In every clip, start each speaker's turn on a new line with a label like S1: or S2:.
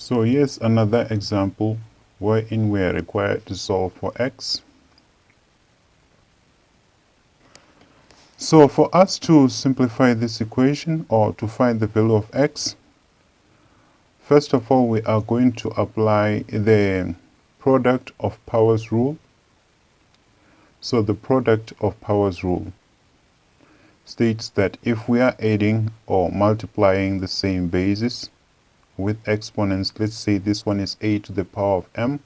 S1: So here's another example wherein we are required to solve for x. So for us to simplify this equation or to find the value of x, first of all we are going to apply the product of powers rule. So the product of powers rule states that if we are adding or multiplying the same bases with exponents, let's say this one is a to the power of m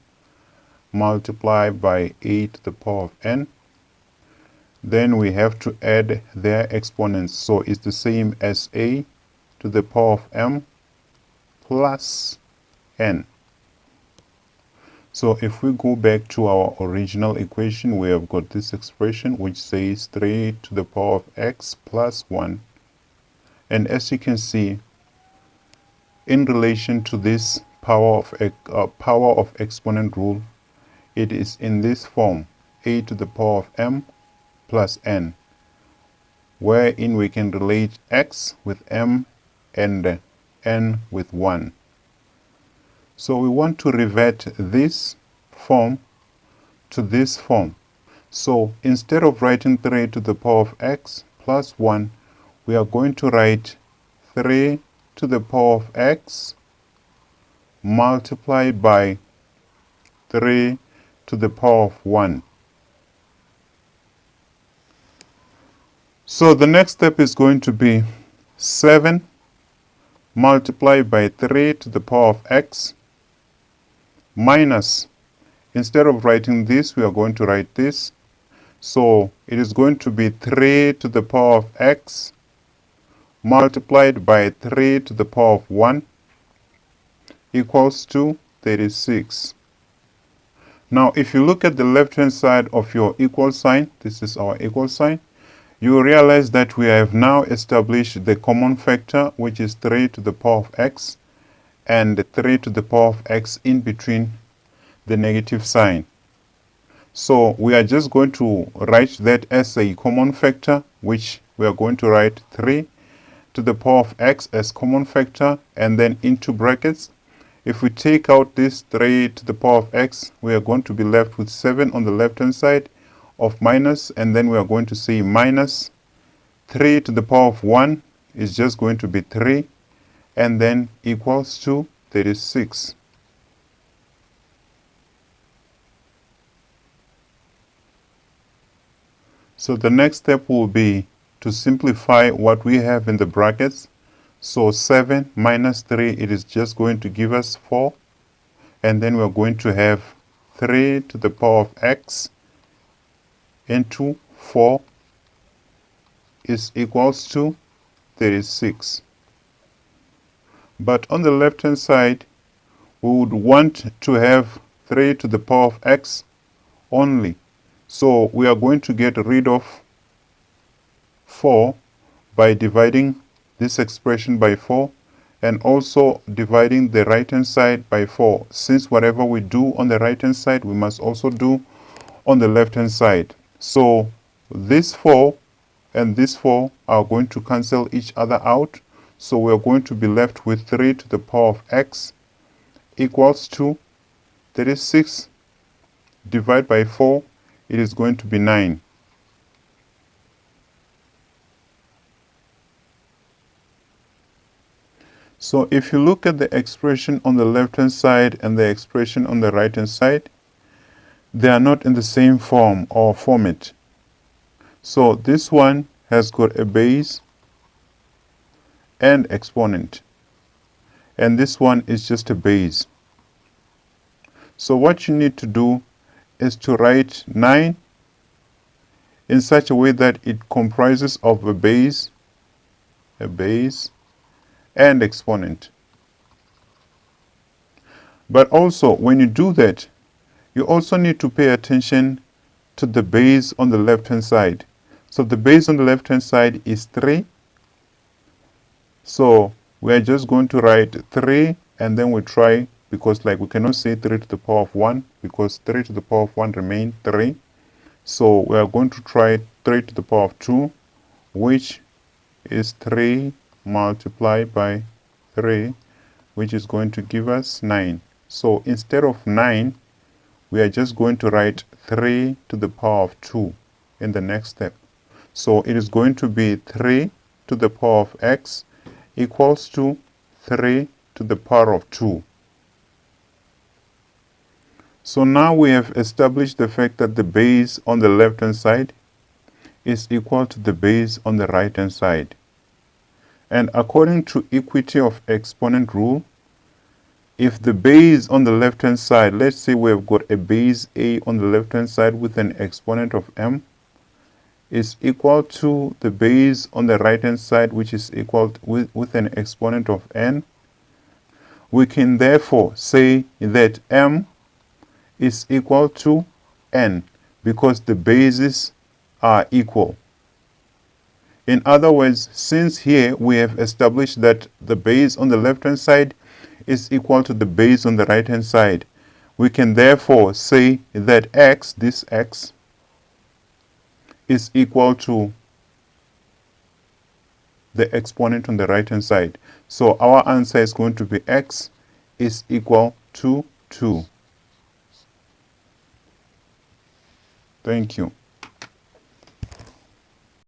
S1: multiplied by a to the power of n, then we have to add their exponents. So it's the same as a to the power of m plus n. So if we go back to our original equation, we have got this expression which says 3 to the power of x plus 1. And as you can see, in relation to this power of exponent rule, it is in this form, a to the power of m plus n, wherein we can relate x with m and n with 1. So we want to revert this form to this form. So instead of writing 3 to the power of x plus 1, we are going to write 3 to the power of x multiplied by 3 to the power of 1. So the next step is going to be 7 multiplied by 3 to the power of x minus, instead of writing this, we are going to write this. So it is going to be 3 to the power of x multiplied by 3 to the power of 1 equals to 36. Now if you look at the left hand side of your equal sign, this is our equal sign, you will realize that we have now established the common factor, which is 3 to the power of x, and 3 to the power of x in between the negative sign. So we are just going to write that as a common factor, which we are going to write 3 to the power of x as common factor, and then into brackets. If we take out this 3 to the power of x, we are going to be left with 7 on the left hand side of minus, and then we are going to say minus 3 to the power of 1 is just going to be 3, and then equals to 36. So the next step will be to simplify what we have in the brackets. So 7 minus 3, it is just going to give us 4, and then we're going to have 3 to the power of x into 4 is equals to 36. But on the left hand side, we would want to have 3 to the power of x only. So we are going to get rid of 4 by dividing this expression by 4 and also dividing the right hand side by 4, since whatever we do on the right hand side we must also do on the left hand side. So this 4 and this 4 are going to cancel each other out. So we are going to be left with 3 to the power of x equals to 36 divided by 4, it is going to be 9. So if you look at the expression on the left hand side and the expression on the right hand side, they are not in the same form or format. So this one has got a base and exponent, and this one is just a base. So what you need to do is to write 9 in such a way that it comprises of a base and exponent. But also when you do that, you also need to pay attention to the base on the left hand side. So the base on the left hand side is 3. So we are just going to write 3, and then we try, because like we cannot say 3 to the power of 1 because 3 to the power of 1 remain 3. So we are going to try 3 to the power of 2, which is 3 multiplied by 3 which is going to give us 9. So instead of 9, we are just going to write 3 to the power of 2 in the next step. So it is going to be 3 to the power of x equals to 3 to the power of 2. So now we have established the fact that the base on the left hand side is equal to the base on the right hand side. And according to equity of exponent rule, if the base on the left hand side, let's say we have got a base a on the left hand side with an exponent of m, is equal to the base on the right hand side, which is equal to, with an exponent of n, we can therefore say that m is equal to n because the bases are equal. In other words, since here we have established that the base on the left hand side is equal to the base on the right hand side, we can therefore say that x, this x, is equal to the exponent on the right hand side. So our answer is going to be x is equal to 2. Thank you.